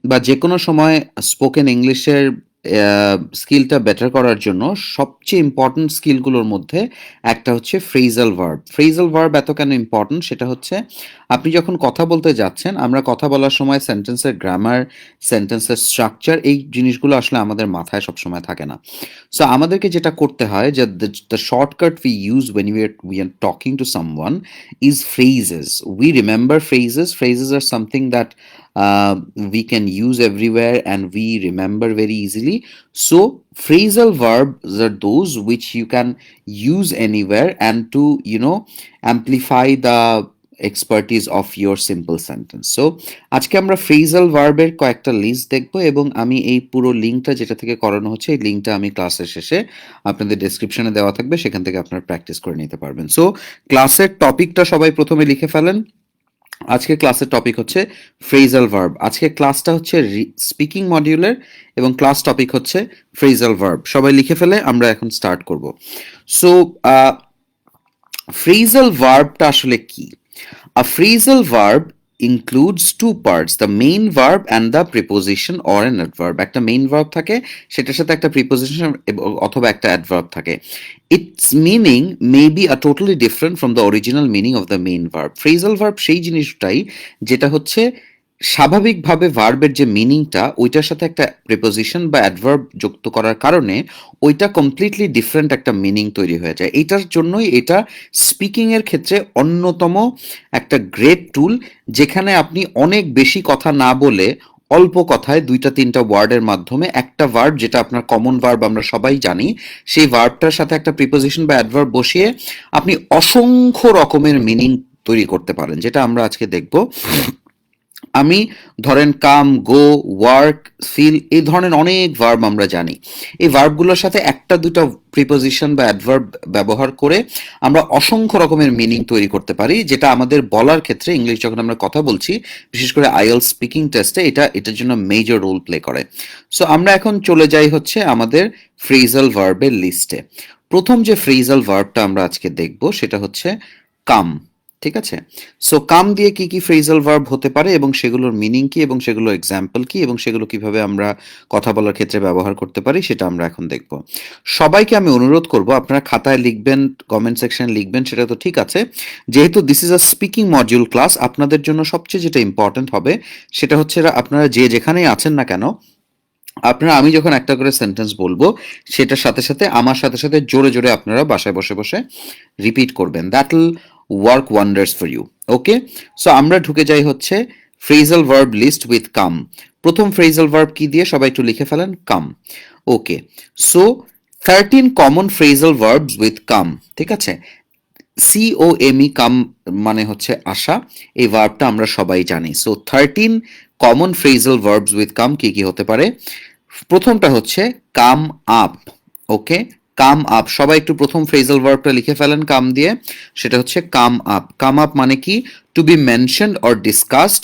বা যেকোনো সময় স্পোকেন ইংলিশের স্কিলটা বেটার করার জন্য সবচেয়ে ইম্পর্ট্যান্ট স্কিলগুলোর মধ্যে একটা হচ্ছে ফ্রেজাল ভার্ব। ফ্রেজাল ভার্ব এত কেন ইম্পর্ট্যান্ট সেটা হচ্ছে আপনি যখন কথা বলতে যাচ্ছেন, আমরা কথা বলার সময় সেন্টেন্সের গ্রামার, সেন্টেন্সের স্ট্রাকচার এই জিনিসগুলো আসলে আমাদের মাথায় সবসময় থাকে না। সো আমাদেরকে যেটা করতে হয় যে the shortcut we use when we are talking to someone is phrases. We remember phrases. Phrases are something that we can use everywhere and we remember very easily. So phrasal verbs are those which you can use anywhere and to amplify the expertise of your simple sentence. So আজকে আমরা phrasal ভার্বের কয়েকটা list দেখব এবং আমি এই পুরো লিঙ্কটা যেটা থেকে করানো হচ্ছে এই লিঙ্কটা আমি ক্লাসের শেষে আপনাদের ডেসক্রিপশনে দেওয়া থাকবে, সেখান থেকে আপনারা প্র্যাকটিস করে নিতে পারবেন। সো ক্লাসের টপিকটা সবাই প্রথমে লিখে ফেলেন। আজকে ক্লাসের টপিক হচ্ছে ফ্রেজাল ভার্ব। আজকে ক্লাসটা হচ্ছে স্পিকিং মডিউলের এবং ক্লাস টপিক হচ্ছে ফ্রেজাল ভার্ব। সবাই লিখে ফেলে আমরা এখন স্টার্ট করব। সো ফ্রেজাল ভার্বটা আসলে কি? A phrasal verb includes two parts, the main verb and the preposition or an adverb. একটা main verb থাকে, সেটার সাথে একটা preposition অথবা একটা adverb থাকে। Its meaning may be a totally different from the original meaning of the main verb. Phrasal verb সেই জিনিসটাই যেটা হচ্ছে স্বাভাবিকভাবে ভার্বের যে মিনিংটা ওইটার সাথে একটা প্রিপোজিশন বা অ্যাডভার্ব যুক্ত করার কারণে ওইটা কমপ্লিটলি ডিফারেন্ট একটা মিনিং তৈরি হয়ে যায়। এইটার জন্যই এটা স্পিকিং এর ক্ষেত্রে অন্যতম একটা গ্রেট টুল, যেখানে আপনি অনেক বেশি কথা না বলে অল্প কথায় দুইটা তিনটা ওয়ার্ডের মাধ্যমে একটা ভার্ব, যেটা আপনার কমন ভার্ব আমরা সবাই জানি, সেই ভার্বটার সাথে একটা প্রিপোজিশন বা অ্যাডভার্ব বসিয়ে আপনি অসংখ্য রকমের মিনিং তৈরি করতে পারেন, যেটা আমরা আজকে দেখব। আমি ধরেন কাম, গো, ওয়ার্ক, ফিল এই ধরনের অনেক ভার্ব আমরা জানি। এই ভার্বগুলোর সাথে একটা দুটো প্রিপোজিশন বা অ্যাডভার্ব ব্যবহার করে আমরা অসংখ্য রকমের মিনিং তৈরি করতে পারি, যেটা আমাদের বলার ক্ষেত্রে ইংলিশ যখন আমরা কথা বলছি, বিশেষ করে আইএলটিএস স্পিকিং টেস্টে এটার জন্য মেজর রোল প্লে করে। সো আমরা এখন চলে যাই হচ্ছে আমাদের ফ্রেজাল ভার্বের লিস্টে। প্রথম যে ফ্রেজাল ভার্বটা আমরা আজকে দেখব সেটা হচ্ছে কাম। ঠিক আছে? সো কাম দিয়ে কি কি ফ্রেজাল ভার্ব হতে পারে এবং সেগুলোর মিনিং কি এবং সেগুলোর এক্সাম্পল কি এবং সেগুলো কিভাবে আমরা কথা বলার ক্ষেত্রে ব্যবহার করতে পারি সেটা আমরা এখন দেখব। সবাইকে আমি অনুরোধ করব আপনারা খাতায় লিখবেন, কমেন্ট সেকশনে লিখবেন, সেটা তো ঠিক আছে। যেহেতু this is a speaking module class, আপনাদের জন্য সবচেয়ে যেটা ইম্পর্টেন্ট হবে সেটা হচ্ছে আপনারা যে যেখানেই আছেন না কেন, আপনারা আমি যখন একটা করে সেন্টেন্স বলবো সেটার সাথে সাথে আমার সাথে সাথে জোরে জোরে আপনারা বাসায় বসে বসে রিপিট করবেন। That will work wonders for you. Okay, so আমরা ঢুকে যাই হচ্ছে phrasal verb list with come. প্রথম ফ্রেজাল ভার্ব কি দিয়ে সবাই একটু লিখে ফেলেন, come. Okay, so 13 common phrasal verbs with come. ঠিক আছে? COME কাম মানে হচ্ছে আসা, এই ভার্বটা আমরা সবাই জানি। So 13 common phrasal verbs with come কি কি হতে পারে? প্রথমটা হচ্ছে কাম আপ। ওকে, কাম আপ। সবাই একটু প্রথম ফ্রেজাল ভার্বটা লিখে ফেলেন কাম দিয়ে। সেটা হচ্ছে কাম আপ। কাম আপ মানে কি? To be mentioned or discussed,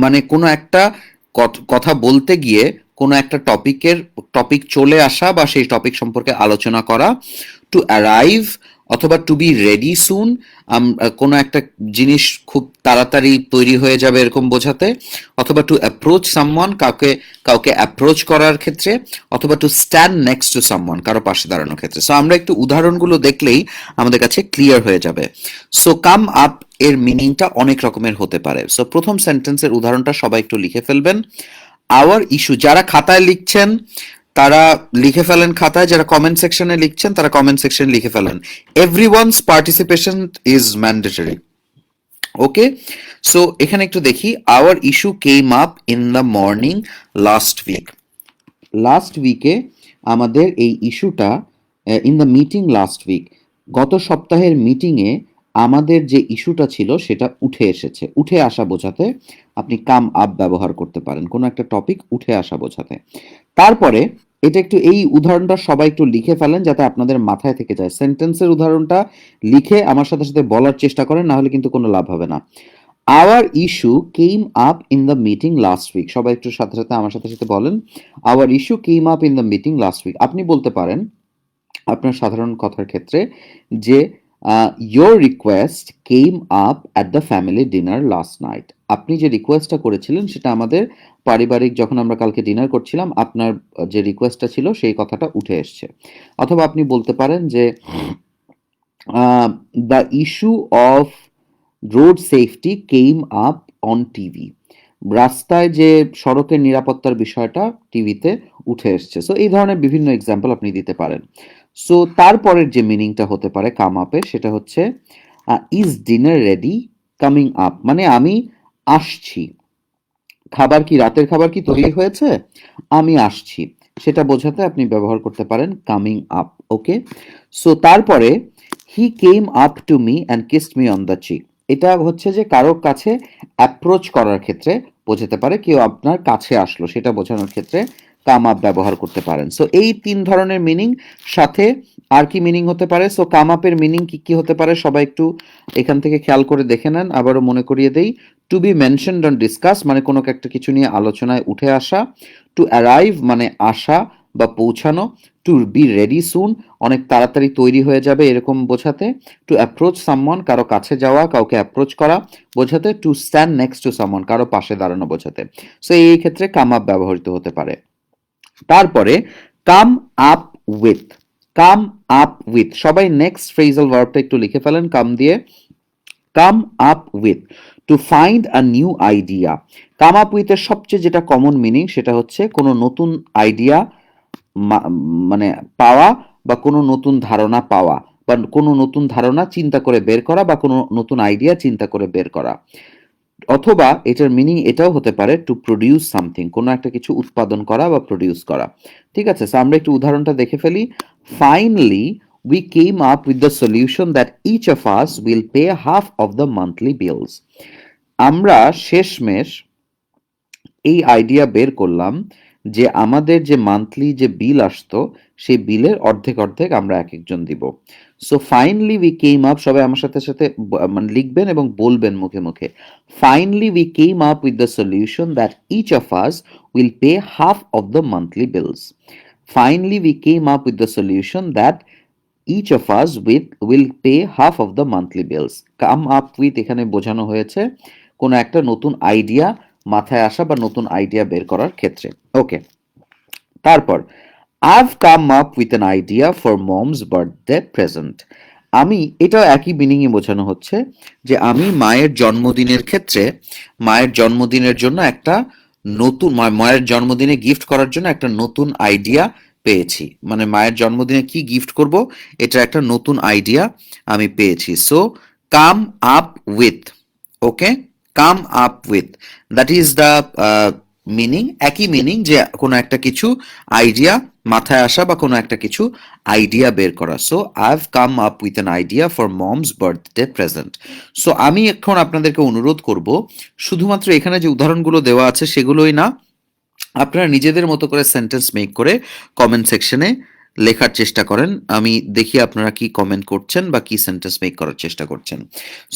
মানে কোনো একটা কথা বলতে গিয়ে কোনো একটা টপিক চলে আসা বা সেই টপিক সম্পর্কে আলোচনা করা। টু অ্যারাইভ অথবা টু বি রেডি সুন, কোনো একটা জিনিস খুব তাড়াতাড়ি তৈরি হয়ে যাবে এরকম বোঝাতে। অথবা টু অ্যাপ্রোচ সামওয়ান, কাউকে অ্যাপ্রোচ করার ক্ষেত্রে। অথবা to stand next to someone, কারো পাশে দাঁড়ানোর ক্ষেত্রে। সো আমরা একটু উদাহরণগুলো দেখলেই আমাদের কাছে ক্লিয়ার হয়ে যাবে। সো কাম আপ এর মিনিংটা অনেক রকমের হতে পারে। সো প্রথম সেন্টেন্সের উদাহরণটা সবাই একটু লিখে ফেলবেন। আওয়ার ইস্যু, যারা খাতায় লিখছেন তারা লিখে ফেলেন খাতায়, যারা কমেন্ট সেকশনে লিখছেন তারা কমেন্ট সেকশনে লিখে ফেলেন। Everyone's participation is mandatory. Okay, so এখানে একটু দেখি। Our issue came up in the morning last week. Last উইকে আমাদের এই ইস্যুটা, in the meeting last week, গত সপ্তাহের মিটিংয়ে আমাদের যে ইস্যুটা ছিল সেটা উঠে এসেছে। উঠে আসা বোঝাতে আপনি কাম আপ ব্যবহার করতে পারেন, কোনো একটা টপিক উঠে আসা বোঝাতে। তারপরে এটা একটু, এই উদাহরণটা সবাই একটু লিখে ফেলেন যাতে আপনাদের মাথায় থেকে যায়। সেন্টেন্সের উদাহরণটা লিখে আমার সাথে সাথে বলার চেষ্টা করেন, না হলে কিন্তু কোনো লাভ হবে না। Our issue came up in the meeting last week. সবাই একটু সাথে সাথে আমার সাথে সাথে বলেন, our issue came up in the meeting last week. আপনি বলতে পারেন আপনার সাধারণ কথার ক্ষেত্রে যে your request came up at the family dinner last night. আপনি যে রিকোয়েস্টটা করেছিলেন সেটা আমাদের পারিবারিক, যখন আমরা কালকে ডিনার করছিলাম আপনার যে রিকোয়েস্টটা ছিল সেই কথাটা উঠে এসছে। অথবা আপনি বলতে পারেন যে the issue of road safety came up on TV. রাস্তায় যে সড়কের নিরাপত্তার বিষয়টা টিভিতে উঠে এসছে। সো এই ধরনের বিভিন্ন এক্সাম্পল আপনি দিতে পারেন। সো তারপরের যে মিনিংটা হতে পারে কাম আপের, সেটা হচ্ছে is dinner ready coming up, মানে আমি আসছি। খাবার কি, রাতের খাবার কি তৈরি হয়েছে, আমি আসছি, সেটা বোঝাতে আপনি ব্যবহার করতে পারেন কামিং আপ। ওকে, সো তারপরে he came up to me and kissed me on the cheek. এটা হচ্ছে যে কারোর কাছে অ্যাপ্রোচ করার ক্ষেত্রে বোঝাতে পারে, কেউ আপনার কাছে আসলো সেটা বোঝানোর ক্ষেত্রে কাম আপ ব্যবহার করতে পারেন। সো এই তিন ধরনের মিনিং, সাথে আর কি মিনিং হতে পারে? সো কাম আপের মিনিং কি কি হতে পারে সবাই একটু এখান থেকে খেয়াল করে দেখে নেন। আবারও মনে করিয়ে দেই, to be mentioned on discuss মানে কোনো একটা কিছু নিয়ে আলোচনায় উঠে আসা, টু অ্যারাইভ মানে আসা বা পৌঁছানো, টু বি রেডি সুন অনেক তাড়াতাড়ি তৈরি হয়ে যাবে এরকম বোঝাতে, টু অ্যাপ্রোচ সামওয়ান কারো কাছে যাওয়া, কাউকে অ্যাপ্রোচ করা বোঝাতে, to stand next to someone কারো পাশে দাঁড়ানো বোঝাতে। সো এই ক্ষেত্রে কাম আপ ব্যবহৃত হতে পারে। তারপরে come up with, come up with, সবাই নেক্সট ফ্রেজাল ভার্বটা একটু লিখে ফেলেন কাম দিয়ে। Come up with, to find a new idea. Come up with এর সবচেয়ে যেটা কমন মিনিং সেটা হচ্ছে কোনো নতুন আইডিয়া মানে পাওয়া, বা কোনো নতুন ধারণা পাওয়া, বা কোনো নতুন ধারণা চিন্তা করে বের করা, বা কোনো নতুন আইডিয়া চিন্তা করে বের করা। অথবা এটার মিনিং এটাও হতে পারে টু প্রডিউস সামথিং, কোনো একটা কিছু উৎপাদন করা বা প্রডিউস করা। ঠিক আছে, সো আমরা একটু উদাহরণটা দেখে ফেলি। Finally we came up with the solution that each of us will pay half of the monthly bills. আমরা শেষমেশ এই আইডিয়া বের করলাম যে আমাদের যে মান্থলি যে বিল আসতো সেই বিলের অর্ধেক অর্ধেক আমরা এক একজন দিব। So finally we came up, সবাই আমার সাথে সাথে মানে লিখবেন এবং বলবেন মুখে মুখে। Finally we came up with the solution that each of us will pay half of the monthly bills. Finally we came up with the solution that each of us will pay half of the monthly bills. Come up with এখানে বোঝানো হয়েছে কোনো একটা নতুন idea মাথায় আসা বা নতুন আইডিয়া বের করার ক্ষেত্রে। ওকে, তারপর I've come up with an idea for mom's birthday present. আমি, এটাও একই মিনিংয়ে বোঝানো হচ্ছে যে আমি মায়ের জন্মদিনের ক্ষেত্রে, মায়ের জন্মদিনের জন্য একটা নতুন, মায়ের জন্মদিনে গিফট করার জন্য একটা নতুন আইডিয়া পেয়েছি। মানে মায়ের জন্মদিনে কি গিফট করব এটা একটা নতুন আইডিয়া আমি পেয়েছি। So come up with, okay, come up with, that is the meaning, একই মিনিং যে কোনো একটা কিছু আইডিয়া মাথায় আসা বা কোনো একটা কিছু আইডিয়া বের করা। So I have come up with an idea for mom's birthday present. So আমি এখন আপনাদেরকে অনুরোধ করব, শুধুমাত্র এখানে যে উদাহরণগুলো দেওয়া আছে সেগুলোই না, আপনারা নিজেদের মতো করে সেন্টেন্স মেক করে কমেন্ট সেকশনে লেখার চেষ্টা করেন। আমি দেখি আপনারা কি কমেন্ট করছেন বা কি সেন্টেন্স মেক করার চেষ্টা করছেন।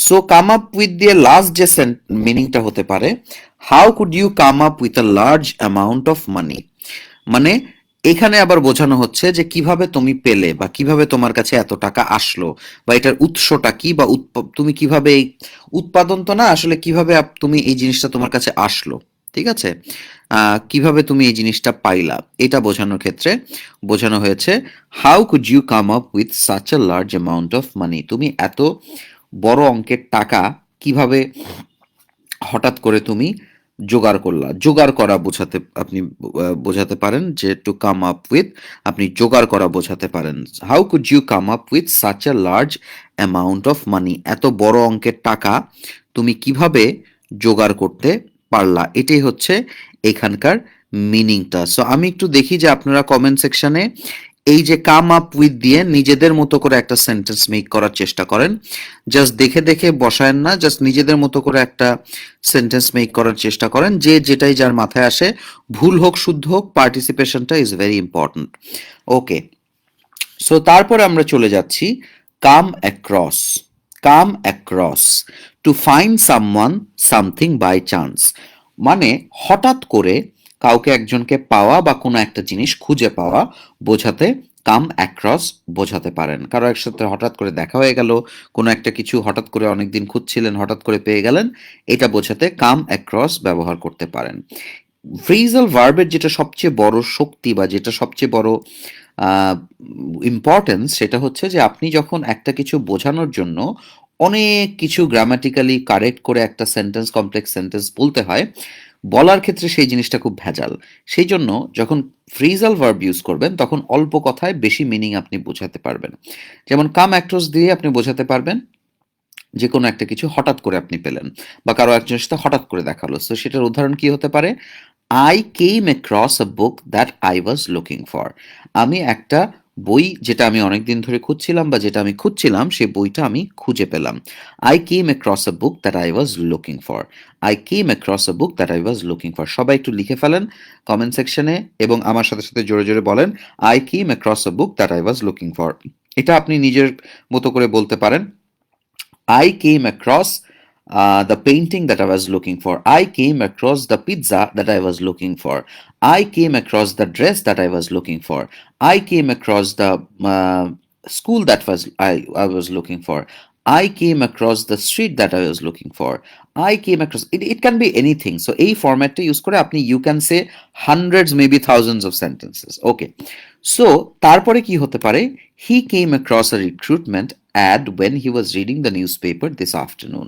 সো কাম আপ উইথ দিয়ে লাস্ট যে মিনিংটা হতে পারে, how could you come up with a large amount of money, মানে এখানে আবার বোঝানো হচ্ছে যে কিভাবে তুমি পেলে বা কিভাবে তোমার কাছে এত টাকা আসলো, বা এটার উৎসটা কি, বা তুমি কিভাবে এই উৎপাদন তো না, আসলে কিভাবে তুমি এই জিনিসটা তোমার কাছে আসলো। ঠিক আছে, কিভাবে তুমি এই জিনিসটা পাইলা এটা বোঝানোর ক্ষেত্রে বোঝানো হয়েছে how could you come up with such a large amount of money, তুমি এত বড় অঙ্কের টাকা কিভাবে হঠাৎ করে তুমি জোগাড় করলা। জোগাড় করা বোঝাতে আপনি বোঝাতে পারেন যে টু কাম আপ উইথ, আপনি জোগাড় করা বোঝাতে পারেন। How could you come up with such a large amount of money, এত বড় অঙ্কের টাকা তুমি কিভাবে জোগাড় করতে পারলা, এটাই হচ্ছে এখানকার মিনিংটা। সো আমি একটু দেখি যে আপনারা কমেন্ট সেকশনে এই যে কাম আপ উইথ দিয়ে নিজেদের মতো করে একটা সেন্টেন্স মেক করার চেষ্টা করেন। জাস্ট দেখে দেখে বসায়েন না, জাস্ট নিজেদের মতো করে একটা সেন্টেন্স মেক করার চেষ্টা করেন, যে যেটাই যার মাথায় আসে, ভুল হোক শুদ্ধ হোক, পার্টিসিপেশনটা is very important. Okay, so তারপরে আমরা চলে যাচ্ছি come across. Come across, to find someone something by chance, মানে হঠাৎ করে কাউকে একজনকে পাওয়া বা কোনো একটা জিনিস খুঁজে পাওয়া বোঝাতে কাম অ্যাক্রস বোঝাতে পারেন। কারো একসাথে হঠাৎ করে দেখা হয়ে গেল, কোনো একটা কিছু হঠাৎ করে অনেকদিন খুঁজছিলেন, হঠাৎ করে পেয়ে গেলেন, এটা বোঝাতে কাম অ্যাক্রস ব্যবহার করতে পারেন। ফ্রেজাল ভার্বের যেটা সবচেয়ে বড় শক্তি বা যেটা সবচেয়ে বড় ইম্পর্টেন্স, সেটা হচ্ছে যে আপনি যখন একটা কিছু বোঝানোর জন্য অনেক কিছু গ্রামাটিক্যালি কারেক্ট করে একটা সেন্টেন্স, কমপ্লেক্স সেন্টেন্স বলতে হয়, বলার ক্ষেত্রে সেই জিনিসটা খুব ভেজাল। সেই জন্য যখন ফ্রেজাল ভার্ব ইউজ করবেন তখন অল্প কথায় বেশি মিনিং আপনি বোঝাতে পারবেন। যেমন কাম অ্যাক্রস দিয়ে আপনি বোঝাতে পারবেন যে কোনো একটা কিছু হঠাৎ করে আপনি পেলেন বা কারো একজনের সাথে হঠাৎ করে দেখা হলো। তো সেটার উদাহরণ কি হতে পারে? I came across a book that I was looking for. আমি একটা বই যেটা আমি অনেকদিন ধরে খুঁজছিলাম বা যেটা আমি খুঁজছিলাম সেই বইটা আমি খুঁজে পেলাম। I came across a book that I was looking for. I came across a book that I was looking for. সবাই একটু লিখে ফেলেন কমেন্ট সেকশনে এবং আমার সাথে সাথে জোরে জোরে বলেন, I came across a book that I was looking for. এটা আপনি নিজের মতো করে বলতে পারেন। I came across the painting that I was looking for. I came across the pizza that I was looking for. I came across the dress that I was looking for. I came across the school that I was looking for. I came across the street that I was looking for. I came across it can be anything. So এই ফরম্যাটটা use করে আপনি you can say hundreds maybe thousands of sentences. Okay. So তারপরে কি হতে পারে? He came across a recruitment ad when he was reading the newspaper this afternoon.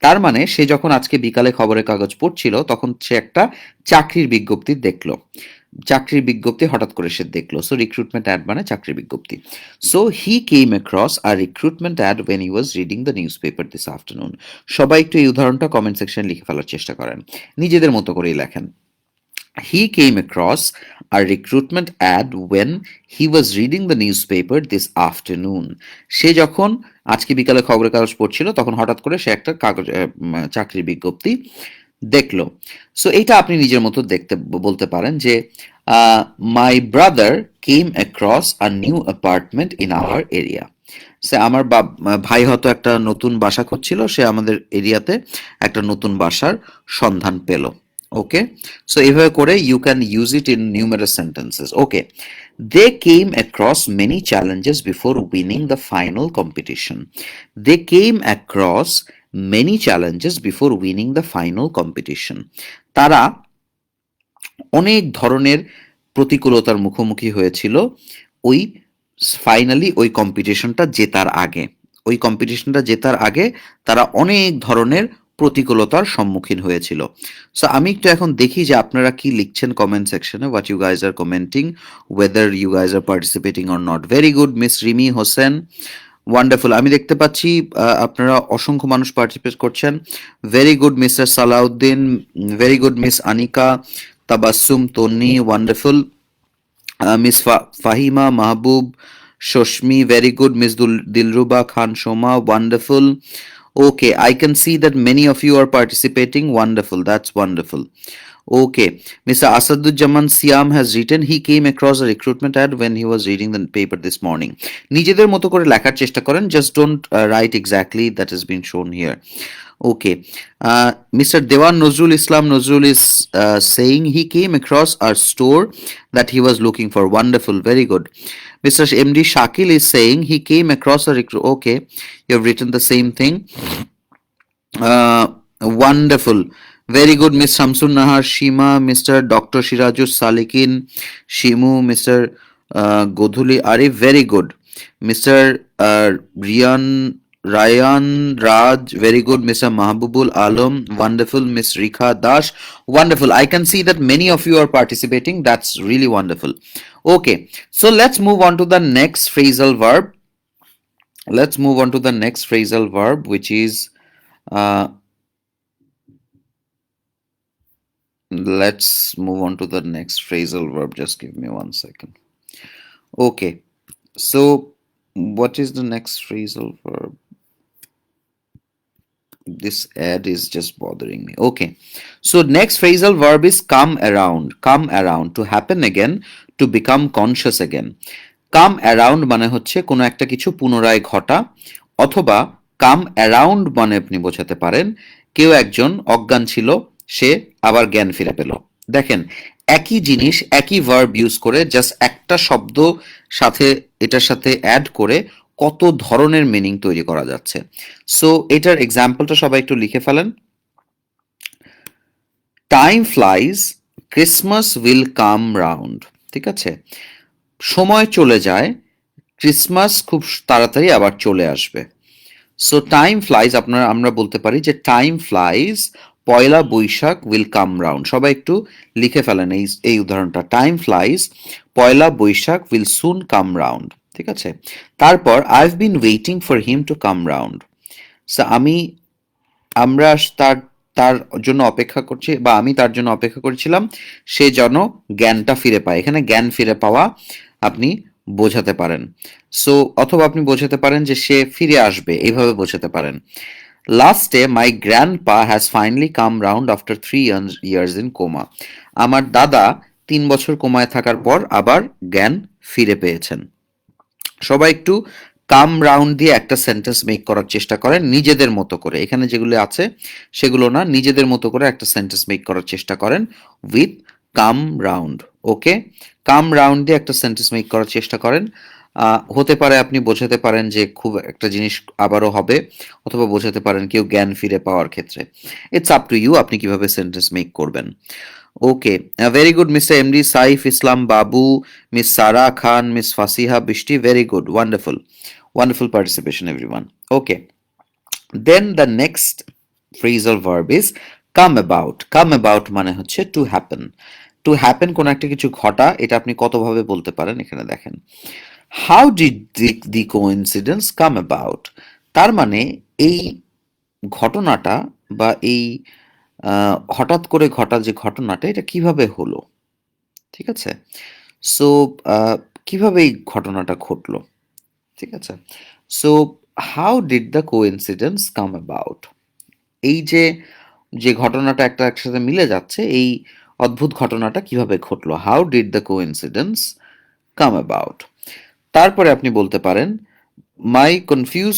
তার মানে সে যখন আজকে বিকালে খবরের কাগজ পড়ছিল তখন সে একটা চাকরির বিজ্ঞপ্তি দেখলো। চাকরির বিজ্ঞপ্তি হঠাৎ করে সে দেখলো। সো রিক্রুটমেন্ট অ্যাড মানে চাকরির বিজ্ঞপ্তি। So he came across a recruitment ad when he was reading the news paper this afternoon. সবাই একটু এই উদাহরণটা কমেন্ট সেকশনে লিখে ফেলার চেষ্টা করেন, নিজেদের মতো করেই লেখেন। He came across a recruitment ad when he was reading the newspaper this afternoon. সে যখন আজকে বিকালে খবরের কাগজ পড়ছিল তখন হঠাৎ করে সে একটা চাকরির বিজ্ঞপ্তি দেখলো। সো এটা আপনি নিজের মতো বলতে পারেন যে my brother came across a new apartment in our area. সে আমার ভাই হয়তো একটা নতুন বাসা খুঁজছিল, সে আমাদের এরিয়াতে একটা নতুন বাসার সন্ধান পেল। ওকে, সো এইভাবে করে you can use it in numerous sentences. Okay, they came across many challenges before winning the final competition. They came across many challenges before winning the final competition. তারা অনেক ধরনের প্রতিকূলতার মুখোমুখি হয়েছিল ওই ফাইনালি ওই কম্পিটিশনটা জেতার আগে। ওই কম্পিটিশনটা জেতার আগে তারা অনেক ধরনের প্রতিকূলতার সম্মুখীন হয়েছিল। সো আমি একটু এখন দেখি যে আপনারা কি লিখছেন কমেন্ট সেকশনে, what you guys are commenting, whether you guys are participating or not. Very good miss Rimi Hossain, wonderful. আমি দেখতে পাচ্ছি আপনারা অসংখ্য মানুষ পার্টিসিপেট করছেন। Very good mister Salauddin, very good miss Anika, Tabassum, Tonni, wonderful. Miss Fahima, Mahbub, Shoshmi, very good. Miss Dilruba Khan Shoma, wonderful. Okay, I can see that many of you are participating. Wonderful, that's wonderful. Okay, Mr. Asaduzzaman Siam has written, he came across a recruitment ad when he was reading the paper this morning. নিজেদের মতো করে লেখার চেষ্টা করেন, just don't write exactly that has been shown here. Okay, Mr. Dewan Nozrul Islam Nozrul is saying he came across our store that he was looking for. Wonderful, very good. Mr. MD Shakil is saying he came across a okay, you have written the same thing. Wonderful, very good. Miss Shamsun Nahar, Shima, Mr. Dr. Shirajus Salikin, Shimu, Mr. Godhuli Arif, very good. Mr. Ryan Raj, very good. Mr. Mahbubul Alam, wonderful. Miss Rikha Dash, wonderful. I can see that many of you are participating. That's really wonderful. Okay, so let's move on to the next phrasal verb. Let's move on to the next phrasal verb, which is let's move on to the next phrasal verb. Just give me 1 second. Okay, so what is the next phrasal verb? This ad is just bothering me. Okay, so next phrasal verb is come around. Come around, to happen again, to become conscious again. Come around মানে হচ্ছে কোনো একটা কিছু পুনরায় ঘটা, অথবা come around মানে আপনি বোঝাতে পারেন কেউ একজন অজ্ঞান ছিল, সে আবার জ্ঞান ফিরে পেল। দেখেন, একই জিনিস একই ভার্ব ইউজ করে জাস্ট একটা শব্দ সাথে এটার সাথে অ্যাড করে কত ধরনের মিনিং তৈরি করা যাচ্ছে। সো এটার এক্সাম্পলটা সবাই একটু লিখে ফেলেন। Time flies, Christmas will come round. ঠিক আছে, সময় চলে যায়, ক্রিসমাস খুব তাড়াতাড়ি আবার চলে আসবে। সো টাইম ফ্লাইজ আমরা বলতে পারি যে time flies, Poila Boishakh will come round. সবাই একটু লিখে ফেলেন এই উদাহরণটা। Time flies, Poila Boishakh will soon come round. ঠিক আছে, তারপর I have been waiting for him to come round. So আমরা তার তার জন্য অপেক্ষা করছি, বা আমি তার জন্য অপেক্ষা করছিলাম সে যেন জ্ঞানটা ফিরে পায়। এখানে জ্ঞান ফিরে পাওয়া আপনি বোঝাতে পারেন। সো অথবা আপনি বোঝাতে পারেন যে সে ফিরে আসবে, এইভাবে বোঝাতে পারেন। লাস্টে my grandpa has finally come round after 3 years in coma. আমার দাদা 3 বছর কোমায় থাকার পর আবার জ্ঞান ফিরে পেয়েছেন। সবাই একটু কাম রাউন্ড দিয়ে একটা সেন্টেন্স মেক করার চেষ্টা করেন নিজেদের মতো করে। এখানে যেগুলো আছে সেগুলো না, নিজেদের মতো করে একটা সেন্টেন্স মেক করার চেষ্টা করেন with come round. Okay, come round দিয়ে একটা সেন্টেন্স মেক করার চেষ্টা করেন। হতে পারে আপনি বোঝাতে পারেন যে খুব একটা জিনিস আবারও হবে, অথবা বোঝাতে পারেন কেউ জ্ঞান ফিরে পাওয়ার ক্ষেত্রে। ইটস আপ টু ইউ আপনি কিভাবে সেন্টেন্স মেক করবেন। Okay, very good mister MD Saif Islam Babu, miss Sara Khan, miss Fasiha Brishti, very good, wonderful, wonderful participation everyone. Okay, then the next phrasal verb is come about. Come about মানে হচ্ছে টু হ্যাপেন। টু হ্যাপেন কোনো একটা কিছু ঘটা, এটা আপনি কতভাবে বলতে পারেন এখানে দেখেন। How did the coincidence come about, তার মানে এই ঘটনাটা বা এই হঠাৎ করে ঘটা যে ঘটনাটা এটা কিভাবে হলো। ঠিক আছে, সো কিভাবে এই ঘটনাটা ঘটলো। ঠিক আছে, so how did the coincidence come about, এই যে যে ঘটনাটা একটা একসাথে মিলে যাচ্ছে, এই অদ্ভুত ঘটনাটা কিভাবে ঘটলো। How did the coincidence come about. তারপরে আপনি বলতে পারেন my confuse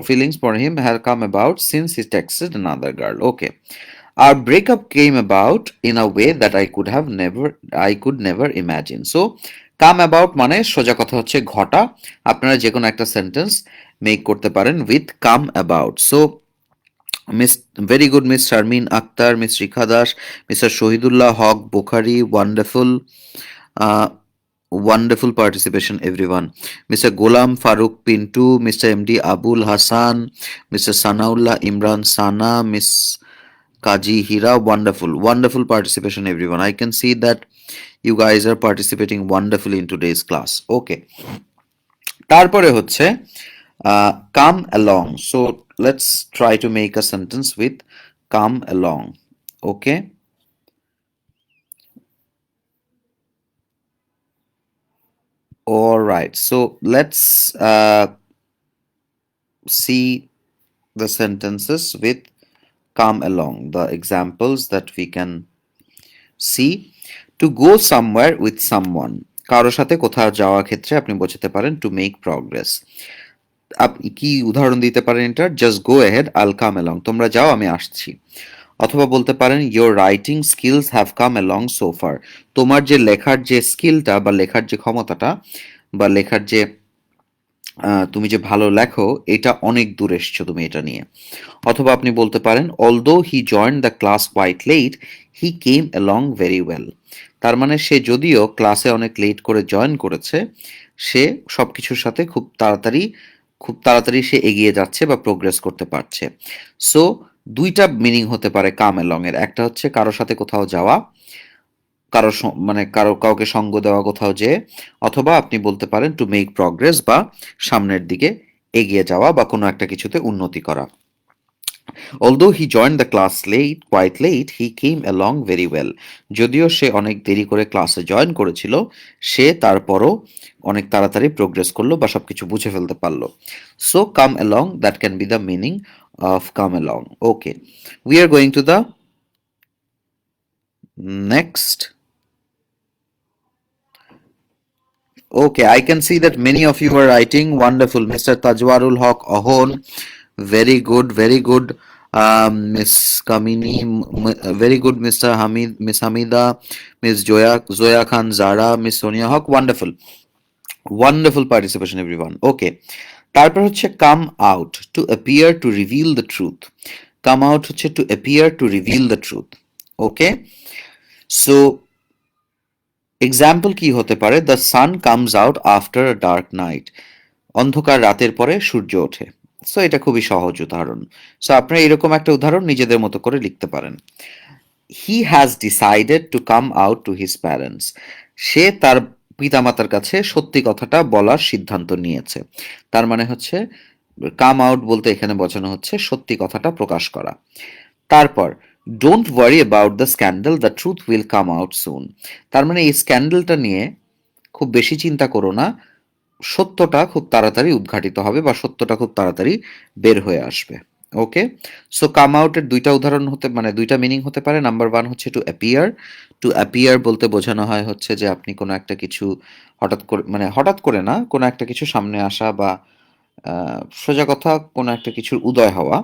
feelings for him have come about since he texted another girl. Okay, our breakup came about in a way that I could never imagine. So come about মানে সোজা কথা হচ্ছে ঘটা। আপনারা যে কোনো একটা সেন্টেন্স মেক করতে পারেন with come about. So miss very good miss Sharmin Akter, miss Rikha Das, mister Shahidullah Haque Bukhari, wonderful, wonderful participation everyone. Mr. Golam Farooq Pintu, Mr. MD Abul Hassan, Mr. Sanaullah Imran Sana, Miss Kaji Hira, wonderful, wonderful participation everyone. I can see that you guys are participating wonderfully in today's class. Okay, তারপরে হচ্ছে come along. So let's try to make a sentence with come along. Okay, all right, so let's see the sentences with come along, the examples that we can see. To go somewhere with someone, কারো সাথে কোথাও যাওয়ার ক্ষেত্রে আপনি বোঝাতে পারেন to make progress. আপনি কি উদাহরণ দিতে পারেন এটার? জাস্ট গো অ্যাহেড আইল কাম অ্যালং, তোমরা যাও আমি আসছি। অথবা বলতে পারেন your writing skills have come along so far, তোমার যে লেখার যে স্কিলটা বা লেখার যে ক্ষমতাটা বা লেখার যে তুমি যে ভালো লেখো এটা অনেক দূর এসছো তুমি এটা নিয়ে। অথবা আপনি বলতে পারেন although he joined the class quite late he came along very well, তার মানে সে যদিও ক্লাসে অনেক লেট করে জয়েন করেছে সে সব কিছুর সাথে খুব তাড়াতাড়ি সে এগিয়ে যাচ্ছে বা প্রোগ্রেস করতে পারছে। সো দুইটা মিনিং হতে পারে কাম অ্যালং এর, একটা হচ্ছে কারো সাথে কোথাও যাওয়া, মানে কাউকে সঙ্গ দেওয়া কোথাও যেয়ে, অথবা আপনি বলতে পারেন টু মেক প্রগ্রেস বা সামনের দিকে এগিয়ে যাওয়া বা কোনো একটা কিছুতে উন্নতি করা। Although he joined the class quite late, he came along very well. যদিও সে অনেক দেরি করে ক্লাসে জয়েন করেছিল, সে তারপরও অনেক তাড়াতাড়ি প্রোগ্রেস করলো বা সবকিছু বুঝে ফেলতে পারলো। So come along, that can be the meaning of come along. Okay, we are going to the next. Okay, I can see that many of you are writing. Wonderful. Mr. Tajwarul Haq Ahon, very good, very good. Miss Kamini, very good, Mr. Hamid, Miss Hamida, Miss Zoya Khan Zara, Miss Sonia Hawk, wonderful, wonderful participation, everyone. Okay, তারপর হচ্ছে come out, to appear to reveal the truth. Come out হচ্ছে to appear to reveal the truth. Okay, so example কি হতে পারে? The sun comes out after a dark night, অন্ধকার রাতের পরে সূর্য ওঠে। সো এটা খুবই সহজ উদাহরণ। সো আপনারা এরকম একটা উদাহরণ নিজেদের মতো করে লিখতে পারেন। He has decided to come out to his parents, সে তার পিতামাতার কাছে সত্যি কথাটা বলার সিদ্ধান্ত নিয়েছে। তার মানে হচ্ছে কাম আউট বলতে এখানে বোঝানো হচ্ছে সত্যি কথাটা প্রকাশ করা। তারপর don't worry about the scandal, the truth will come out soon, তার মানে এই স্ক্যান্ডালটা নিয়ে খুব বেশি চিন্তা করো না, সত্যটা খুব তাড়াতাড়ি উদ্ঘাটিত হবে বা সত্যটা খুব তাড়াতাড়ি বের হয়ে আসবে। ওকে, সো কাম আউটের দুইটা উদাহরণ হতে মানে দুইটা মিনিং হতে পারে। নাম্বার ওয়ান হচ্ছে টু অ্যাপিয়ার। টু অ্যাপিয়ার বলতে বোঝানো হয় হচ্ছে যে আপনি কোনো একটা কিছু হঠাৎ করে, মানে হঠাৎ করে না, কোনো একটা কিছু সামনে আসা বা সোজা কথা কোনো একটা কিছুর উদয় হওয়া।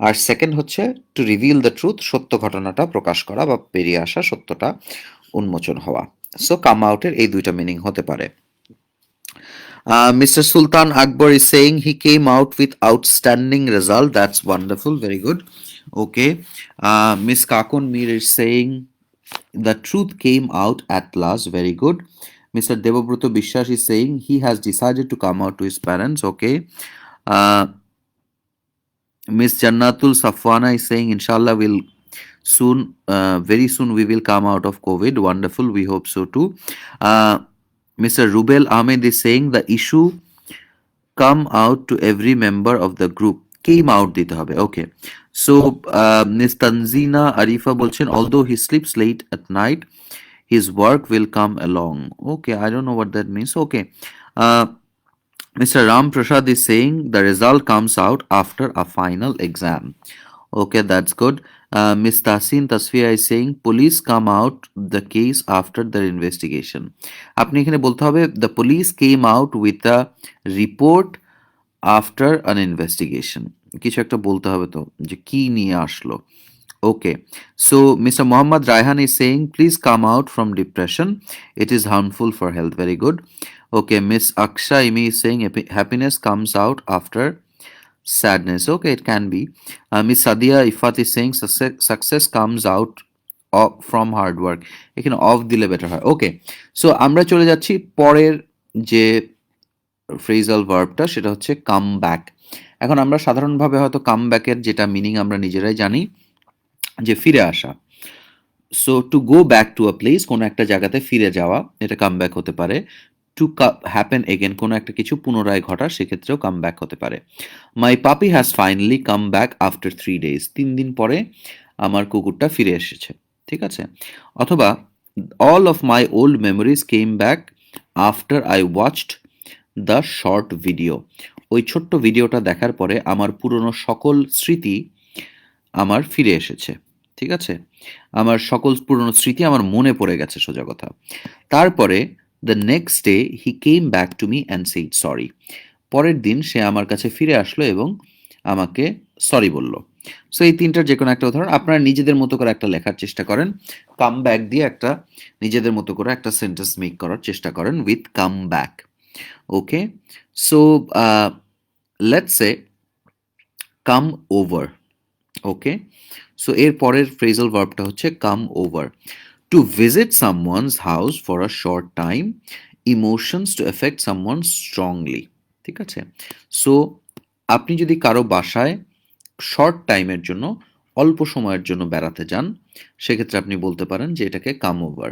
আর সেকেন্ড হচ্ছে টু রিভিল দ্য ট্রুথ, সত্য ঘটনাটা প্রকাশ করা বা বেরিয়ে আসা, সত্যটা উন্মোচন হওয়া। সো কাম আউটের এই দুইটা মিনিং হতে পারে। Mr. Sultan Akbar is saying he came out with outstanding result. That's wonderful. Very good. Okay. Miss Kakon Mir is saying the truth came out at last. Very good. Mr. Devabruto Bishwas is saying he has decided to come out to his parents. Okay. Uh, Miss Jannatul Safwana is saying inshallah we'll soon, very soon we will come out of COVID. Wonderful. We hope so too. Mr. Rubel Ahmed is saying the issue come out to every member of the group. Came out দিতে হবে। Okay. So Miss Tanzina Arifa বলছেন although he sleeps late at night his work will come along. Okay, I don't know what that means. Okay. Mr. Ram Prasad is saying the result comes out after a final exam. Okay, that's good. Miss Tasin Tasfia is saying police come out the case after their investigation. আপনি এখানে বলতে হবে the police came out with a report after an investigation. কিছু একটা বলতে হবে তো যে কি নিয়ে আসলো। Okay, so Mr. Muhammad Raihan is saying please come out from depression, it is harmful for health. Very good. Okay, Miss Aksha Imi is saying happiness comes out after sadness. Okay, it can be. Miss Sadia Ifat is saying success comes out from hard work. এখানে of দিলে better হয়। ওকে, so আমরা চলে যাচ্ছি পরের যে phrasal ভার্বটা, সেটা হচ্ছে কাম ব্যাক। এখন আমরা সাধারণভাবে হয়তো কাম ব্যাকের যেটা মিনিং আমরা নিজেরাই জানি যে ফিরে আসা। So to go back to a place, কোনো একটা জায়গাতে ফিরে যাওয়া, এটা কাম ব্যাক হতে পারে। টু হ্যাপেন এগেন, কোনো একটা কিছু পুনরায় ঘটা, সেক্ষেত্রেও কাম ব্যাক হতে পারে। My puppy has finally come back after 3 days, 3 দিন পরে আমার কুকুরটা ফিরে এসেছে। ঠিক আছে, অথবা all of my old memories came back after I watched the short video, ওই ছোট্ট ভিডিওটা দেখার পরে আমার পুরনো সকল স্মৃতি আমার ফিরে এসেছে। ঠিক আছে, আমার সকল পুরনো স্মৃতি আমার মনে পড়ে গেছে, সোজা কথা। তারপরে the next day he came back to me and said sorry, পরের দিন সে আমার কাছে ফিরে আসলো এবং আমাকে সরি বলল। সো এই তিনটার যে কোনো একটা উদাহরণ আপনারা নিজেদের মতো করে একটা লেখার চেষ্টা করেন, কাম ব্যাক দিয়ে একটা নিজেদের মতো করে একটা সেন্টেন্স মেক করার চেষ্টা করেন with come back. Okay, so let's say come over. Okay, so এর পরের ফ্রেজাল ভার্বটা হচ্ছে come over. To visit someone's house for a short time, emotions to affect someone strongly. ঠিক আছে, সো আপনি যদি কারো বাসায় শর্ট টাইমের জন্য, অল্প সময়ের জন্য বেড়াতে যান, সেক্ষেত্রে আপনি বলতে পারেন যে এটাকে কাম ওভার।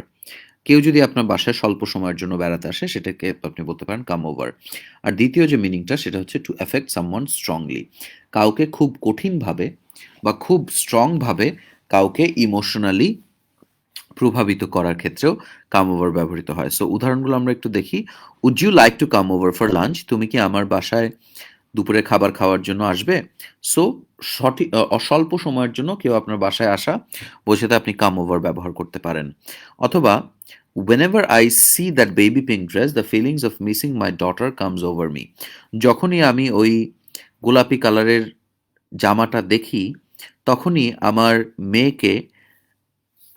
কেউ যদি আপনার বাসায় স্বল্প সময়ের জন্য বেড়াতে আসে, সেটাকে আপনি বলতে পারেন কাম ওভার। আর দ্বিতীয় যে মিনিংটা, সেটা হচ্ছে টু এফেক্ট সামওয়ান স্ট্রংলি, কাউকে খুব কঠিনভাবে বা খুব স্ট্রংভাবে কাউকে ইমোশনালি প্রভাবিত করার ক্ষেত্রেও কাম ওভার ব্যবহৃত হয়। সো উদাহরণগুলো আমরা একটু দেখি। Would you like to come over for lunch, তুমি কি আমার বাসায় দুপুরে খাবার খাওয়ার জন্য আসবে? সো সঠিক অস্বল্প সময়ের জন্য কেউ আপনার বাসায় আসা বোঝাতে আপনি কাম ওভার ব্যবহার করতে পারেন। অথবা whenever I see that baby pink dress the feelings of missing my daughter comes over me, যখনই আমি ওই গোলাপি কালারের জামাটা দেখি তখনই আমার মেয়েকে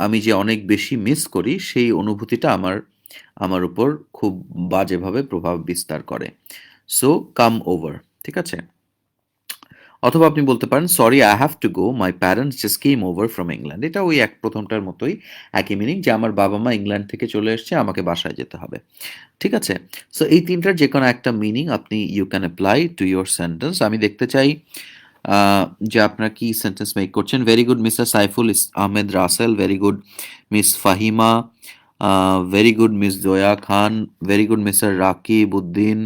আমি যে অনেক বেশি মিস করি সেই অনুভূতিটা আমার আমার উপর খুব বাজেভাবে প্রভাব বিস্তার করে। সো কাম ওভার, ঠিক আছে? অথবা আপনি বলতে পারেন sorry I have to go, my parents just came over from England. এটা ওই এক প্রথমটার মতোই, একই মিনিং, যে আমার বাবা মা ইংল্যান্ড থেকে চলে এসছে, আমাকে বাসায় যেতে হবে। ঠিক আছে? সো এই তিনটার যে কোনো একটা মিনিং আপনি you can apply to your sentence. আমি দেখতে চাই যে আপনারা কি সেন্টেন্স মেক করছেন। Very good mister Saiful Ahmed Rasel, very good miss Fahima, very good miss Joya Khan, very good mister Rakib Uddin,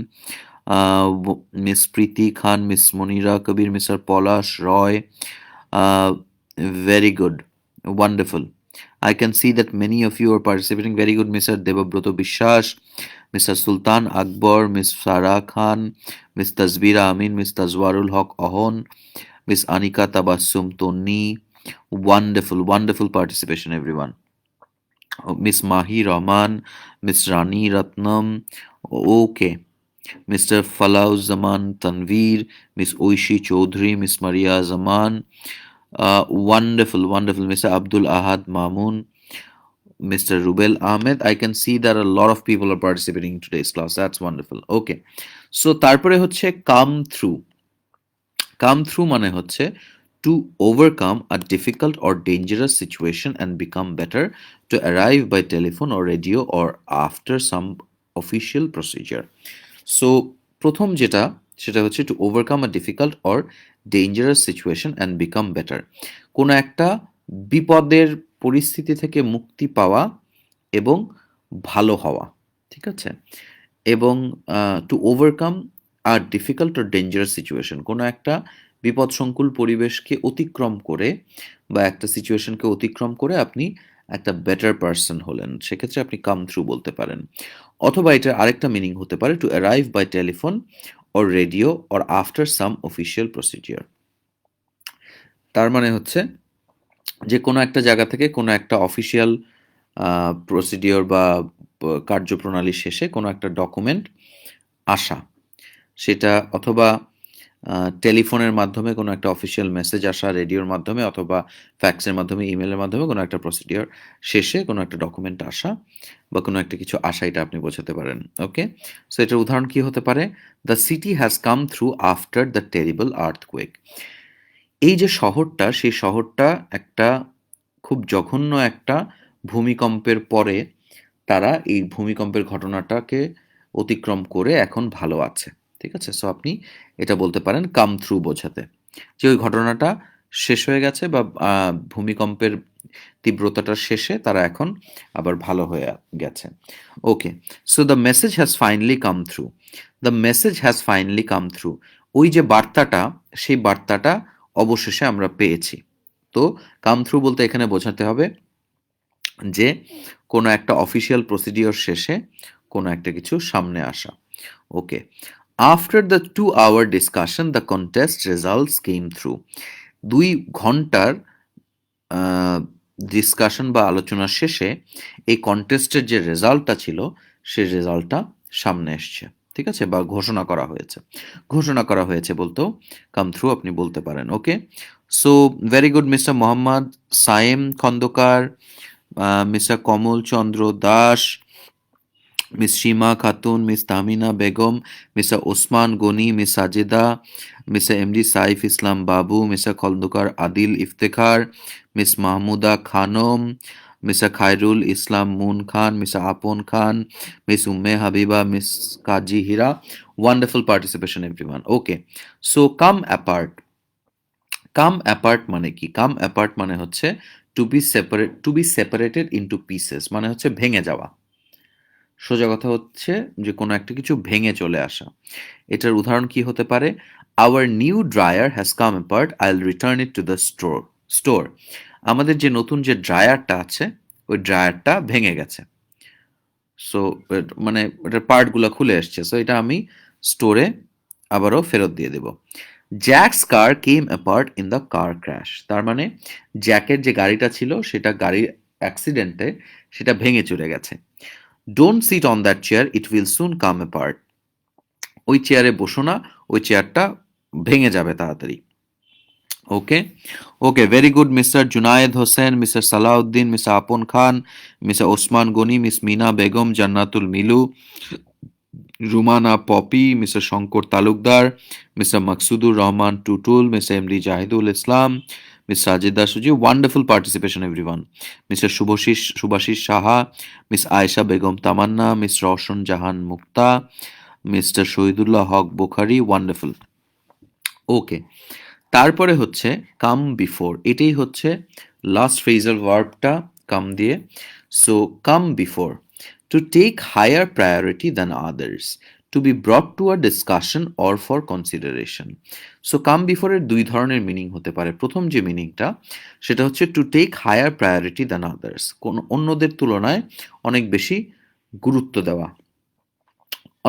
Miss Preeti Khan, Miss Monira Kabir, Mr. Polash Roy. Very good, wonderful. I can see that many of you are participating. Very good, Mr. Devabroto Bishas, Mr. Sultan Akbar, Miss Farah Khan, Miss Tasbira Amin, Miss Tazwarul Haq Ahon, Miss Anika Tabassum Toni. Wonderful, wonderful participation, everyone. Miss Mahi Rahman, Miss Rani Ratnam. Okay. Mr. Falauzaman Tanveer, Miss Oishi Chaudhary, Miss Maria Zaman. Wonderful, wonderful. Mr. Abdul Ahad Mamun, Mr. Rubel Ahmed. I can see that a lot of people are participating in today's class. That's wonderful. Okay. So তারপরে হচ্ছে come through. Come through মানে হচ্ছে to overcome a difficult or dangerous situation and become better, to arrive by telephone or radio or after some official procedure. So প্রথম যেটা সেটা হচ্ছে to overcome a difficult or dangerous situation and become better. কোনো একটা বিপদের পরিস্থিতি থেকে মুক্তি পাওয়া এবং ভালো হওয়া, ঠিক আছে? এবং to overcome a difficult or dangerous situation, কোনো একটা বিপদসংকুল পরিবেশকে অতিক্রম করে বা একটা সিচুয়েশনকে অতিক্রম করে আপনি একটা বেটার পারসন হলেন, সেক্ষেত্রে আপনি কাম থ্রু বলতে পারেন। অথবা এটার আরেকটা মিনিং হতে পারে to arrive by telephone or radio or after some official procedure. তার মানে হচ্ছে যে কোনো একটা জায়গা থেকে কোনো একটা অফিসিয়াল প্রসিডিওর বা কার্যপ্রণালী শেষে কোনো একটা ডকুমেন্ট আসা, সেটা অথবা টেলিফোনের মাধ্যমে কোনো একটা অফিসিয়াল মেসেজ আসা, রেডিওর মাধ্যমে অথবা ফ্যাক্সের মাধ্যমে, ইমেলের মাধ্যমে কোনো একটা প্রসিডিওর শেষে কোনো একটা ডকুমেন্ট আসা বা কোনো একটা কিছু আসা, এটা আপনি বোঝাতে পারেন। ওকে, সো এটার উদাহরণ কি হতে পারে? The city has come through after the terrible earthquake. এই যে শহরটা, সেই শহরটা একটা খুব জঘন্য একটা ভূমিকম্পের পরে তারা এই ভূমিকম্পের ঘটনাটাকে অতিক্রম করে এখন ভালো আছে। ঠিক আছে? সো আপনি এটা বলতে পারেন কাম থ্রু বোঝাতে, যে ওই ঘটনাটা শেষ হয়ে গেছে বা ভূমিকম্পের তীব্রতাটা শেষে তারা এখন আবার ভালো হয়ে গেছে। Okay, so the message has finally come through. The message has finally come through, ওই যে বার্তাটা, সেই বার্তাটা অবশেষে আমরা পেয়েছি। তো কাম থ্রু বলতে এখানে বোঝাতে হবে যে কোনো একটা অফিসিয়াল প্রসিডিওর শেষে কোনো একটা কিছু সামনে আসা। Okay, after the 2 hour discussion the contest results came through. 2 ঘন্টার ডিসকাশন বা আলোচনার শেষে এই কন্টেস্টের যে রেজাল্টটা ছিল সেই রেজাল্টটা সামনে এসছে। ঠিক আছে? বা ঘোষণা করা হয়েছে। ঘোষণা করা হয়েছে বলতেও কাম থ্রু আপনি বলতে পারেন। Okay, so very good mister Mohammad Sayem Khandakar, mister Kamal Chandra Das, miss Sima Khatun, miss Tahmina Begum, mister Osman Gani, miss Sajeda, mister MD Saif Islam Babu, mister Khandakar Adil Iftekhar, miss Mahmuda Khanam, mister Khairul Islam Mun Khan, mister Apon Khan, miss Umme Habiba, miss Kazi Hira. Wonderful participation everyone. Okay, so come apart. Come apart মানে কি? কাম অ্যাপার্ট মানে হচ্ছে to B separated into pieces, মানে হচ্ছে ভেঙে যাওয়া। সোজা কথা হচ্ছে যে কোনো একটা কিছু ভেঙে চলে আসা। এটার উদাহরণ কি হতে পারে? Our new dryer has come apart, I will return it to the store. আমাদের যে নতুন যে ড্রায়ারটা আছে, ওই ড্রায়ারটা ভেঙে গেছে। সো মানে এটার পার্টগুলো খুলে এসছে, সো এটা আমি স্টোরে আবারও ফেরত দিয়ে দেব। Jack's car came apart in the car crash. তার মানে জ্যাকের যে গাড়িটা ছিল সেটা গাড়ির অ্যাক্সিডেন্টে সেটা ভেঙে চলে গেছে। Don't sit on that chair, it will soon come apart. ওই চেয়ারে বসো না, ওই চেয়ারটা ভেঙে যাবে তাড়াতাড়ি। Okay, okay, very good mister Junayed Hossain, mister Salauddin, mister Apon Khan, mister Osman Gani, miss Mina Begum, Jannatul Milu, Rumana Popy, mister Shankar Talukdar, mister Maksudur Rahman Tutul, mister MD Jahidul Islam, miss Sajida Suji, wonderful participation everyone, mister Subhashis Saha, miss Ayesha Begum Tamanna, miss Rowshan জাহান মুক্তা, মিস্টার শহীদুল্লাহ হক বুখারি, ওয়ান্ডারফুল। ওকে, তারপরে হচ্ছে কাম বিফোর, এটাই হচ্ছে লাস্ট ফ্রেজাল ভার্বটা কাম দিয়ে। So come before, to take higher priority than others, to be brought to a discussion or for consideration. So come বিফোরের দুই ধরনের meaning হতে পারে। প্রথম যে মিনিংটা সেটা হচ্ছে to take higher priority than others, কোন অন্যদের তুলনায় অনেক বেশি গুরুত্ব দেওয়া,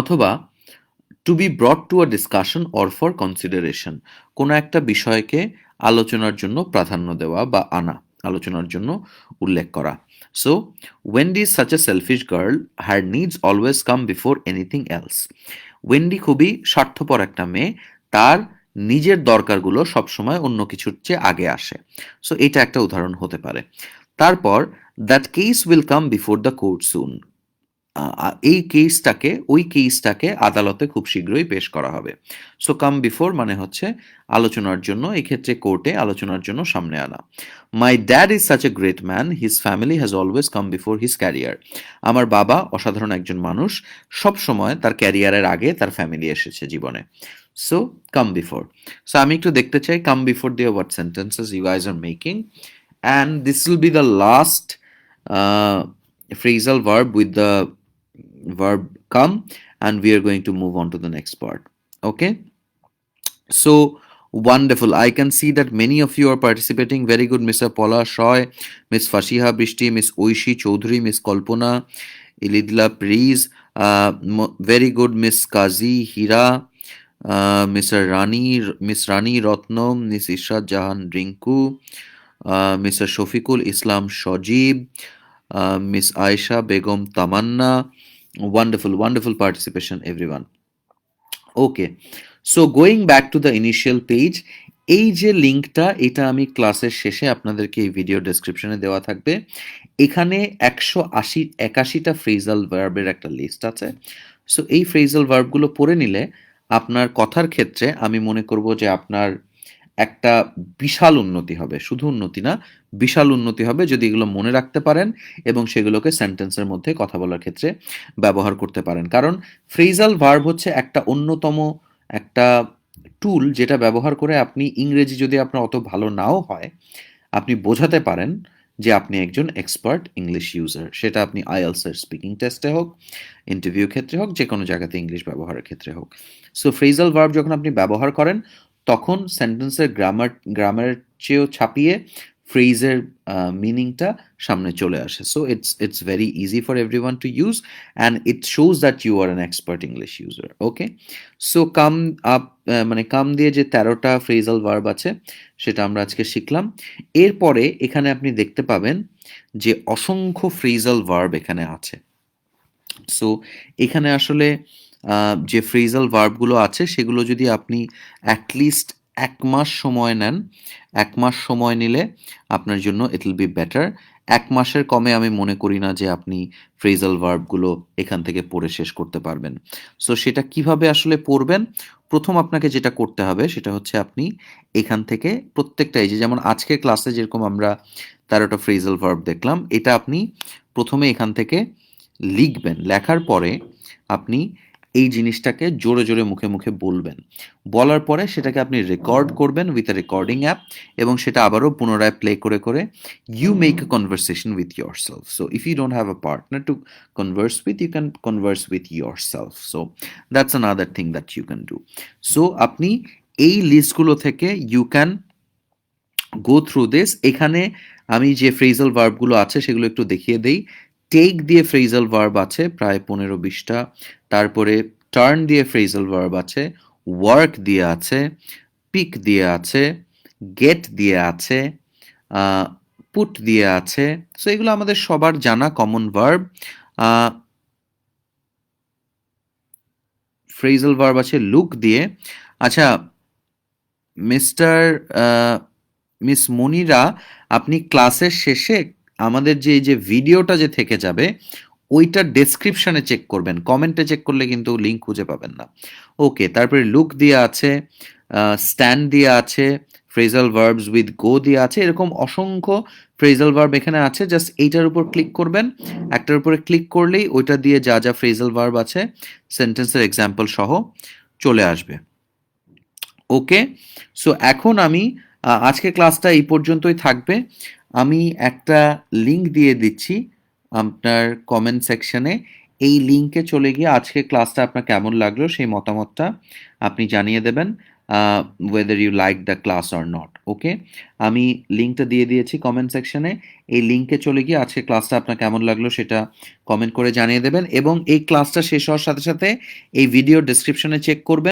অথবা to be brought to a discussion or for consideration, কোনো একটা বিষয়কে আলোচনার জন্য প্রাধান্য দেওয়া বা আনা, আলোচনার জন্য উল্লেখ করা। So Wendy is such a selfish girl, her needs always come before anything else. Wendy খুবই স্বার্থপর একটা মেয়ে, তার নিজের দরকারগুলো সবসময় অন্য কিছুর চেয়ে আগে আসে। সো এটা একটা উদাহরণ হতে পারে। তারপর that case will come before the court soon, ওই কেসটাকে আদালতে খুব শীঘ্রই পেশ করা হবে। সো কাম বিফোর মানে হচ্ছে আলোচনার জন্য, এই ক্ষেত্রে কোর্টে আলোচনার জন্য সামনে আনা। My dad is such a great man, his family has always come before his career. আমার বাবা অসাধারণ একজন মানুষ, সব সময় তার ক্যারিয়ারের আগে তার ফ্যামিলি এসেছে জীবনে। So come before. সো আমি একটু দেখতে চাই কাম বিফোর দিয়ে what sentences you guys are making, and this will be the last phrasal verb with the verb come, and we are going to move on to the next part. Okay, so wonderful, I can see that many of you are participating. Very good, Mr. Paula Shoy, Miss Fashiha Brishti, Miss Oishi Chaudhary, Miss Kalpana Ilidla Prees, very good, Miss Kazi Hira, Miss Rani Rotnam, Miss Ishat Jahan Rinku, Mr. Shofikul Islam Shojib, Miss Aisha Begum Tamanna. Wonderful, wonderful participation, everyone. Okay, so going back to the initial page, এই যে লিঙ্কটা, এটা আমি ক্লাসের শেষে আপনাদেরকে এই video ডেসক্রিপশনে দেওয়া থাকবে। এখানে 181টা ফ্রেজাল ভার্বের একটা লিস্ট আছে। সো এই ফ্রেজাল ভার্বগুলো পড়ে নিলে আপনার কথার ক্ষেত্রে আমি মনে করব যে আপনার একটা বিশাল উন্নতি হবে। শুধু উন্নতি না, বিশাল উন্নতি হবে যদি এগুলো মনে রাখতে পারেন এবং সেগুলোকে সেন্টেন্সের মধ্যে কথা বলার ক্ষেত্রে ব্যবহার করতে পারেন। কারণ ফ্রেজাল ভার্ব হচ্ছে একটা অন্যতম একটা টুল, যেটা ব্যবহার করে আপনি ইংরেজি যদি আপনার অত ভালো নাও হয়, আপনি বোঝাতে পারেন যে আপনি একজন এক্সপার্ট ইংলিশ ইউজার। সেটা আপনি আইএলস এর স্পিকিং টেস্টে হোক, ইন্টারভিউ ক্ষেত্রে হোক, যে কোনো জায়গাতে ইংলিশ ব্যবহারের ক্ষেত্রে হোক। সো ফ্রেজাল ভার্ব যখন আপনি ব্যবহার করেন, তখন সেন্টেন্সের গ্রামারের চেয়েও ছাপিয়ে ফ্রেজের মিনিংটা সামনে চলে আসে। So it's very easy for everyone to use, and it shows that you are an expert English user. Okay, so come up, মানে কাম দিয়ে যে 13টা ফ্রেজাল ভার্ব আছে সেটা আমরা আজকে শিখলাম। এরপরে এখানে আপনি দেখতে পাবেন যে অসংখ্য ফ্রেজাল ভার্ব এখানে আছে। সো এখানে আসলে যে ফ্রেজাল ভার্বগুলো আছে সেগুলো যদি আপনি অ্যাটলিস্ট 1 মাস সময় নেন, 1 মাস সময় নিলে আপনার জন্য ইট উইল বি বেটার। 1 মাসের কমে আমি মনে করি না যে আপনি ফ্রেজাল ভার্বগুলো এখান থেকে পড়ে শেষ করতে পারবেন। সো সেটা কিভাবে আসলে পড়বেন? প্রথম আপনাকে যেটা করতে হবে সেটা হচ্ছে আপনি এখান থেকে প্রত্যেকটা, এই যে যেমন আজকের ক্লাসে যেরকম আমরা 13টা ফ্রেজাল ভার্ব দেখলাম, এটা আপনি প্রথমে এখান থেকে লিখবেন। লেখার পরে আপনি এই জিনিসটাকে জোরে জোরে মুখে মুখে বলবেন। বলার পরে সেটাকে আপনি রেকর্ড করবেন উইথ আ রেকর্ডিং অ্যাপ, এবং সেটা আবারও পুনরায় প্লে করে করে you make a conversation with yourself. So if you don't have a partner to converse with, you can converse with yourself. So that's another thing that you can do. So আপনি এই লিস্টগুলো থেকে you can go through this. এখানে আমি যে phrasal ভার্বগুলো আছে সেগুলো একটু দেখিয়ে দেই। টেক দিয়ে ফ্রেজাল ভার্ব আছে প্রায় 15-20টা, তারপরে টার্ন দিয়ে ফ্রেজাল ভার্ব আছে, ওয়ার্ক দিয়ে আছে, পিক দিয়ে আছে, গেট দিয়ে আছে, পুট দিয়ে আছে। সো এগুলো আমাদের সবার জানা কমন ভার্ব। ফ্রেজাল ভার্ব আছে লুক দিয়ে। আচ্ছা, মিস্টার মিস মনিরা, আপনি ক্লাসের শেষে আমাদের যে এই যে ভিডিওটা যে থেকে যাবে ওইটা ডেসক্রিপশনে চেক করবেন, কমেন্টে চেক করলে কিন্তু লিঙ্ক খুঁজে পাবেন না। ওকে, তারপরে লুক দেওয়া আছে, স্ট্যান্ড দেওয়া আছে, ফ্রেজাল ভার্বস উইথ গো দেওয়া আছে, এরকম অসংখ্য ফ্রেজাল ভার্ব এখানে আছে। জাস্ট এইটার উপর ক্লিক করবেন, একটার উপরে ক্লিক করলেই ওইটা দিয়ে যা যা ফ্রেজাল ভার্ব আছে সেন্টেন্সের এক্সাম্পল সহ চলে আসবে। ওকে, সো এখন আমি আজকের ক্লাসটা এই পর্যন্তই থাকবে। আমি একটা লিংক দিয়ে দিচ্ছি আপনার কমেন্ট সেকশনে। এই লিংকে চলে গিয়ে আজকের ক্লাসটা আপনার কেমন লাগলো সেই মতামতটা আপনি জানিয়ে দেবেন, whether you like the class or not. Okay, আমি লিংকটা দিয়ে দিয়েছি কমেন্ট সেকশনে। এই লিংকে চলে গিয়ে আজকের ক্লাসটা আপনার কেমন লাগলো সেটা কমেন্ট করে জানিয়ে দেবেন, এবং এই ক্লাসটা শেষ হওয়ার সাথে সাথে এই ভিডিও ডেসক্রিপশনে চেক করবেন।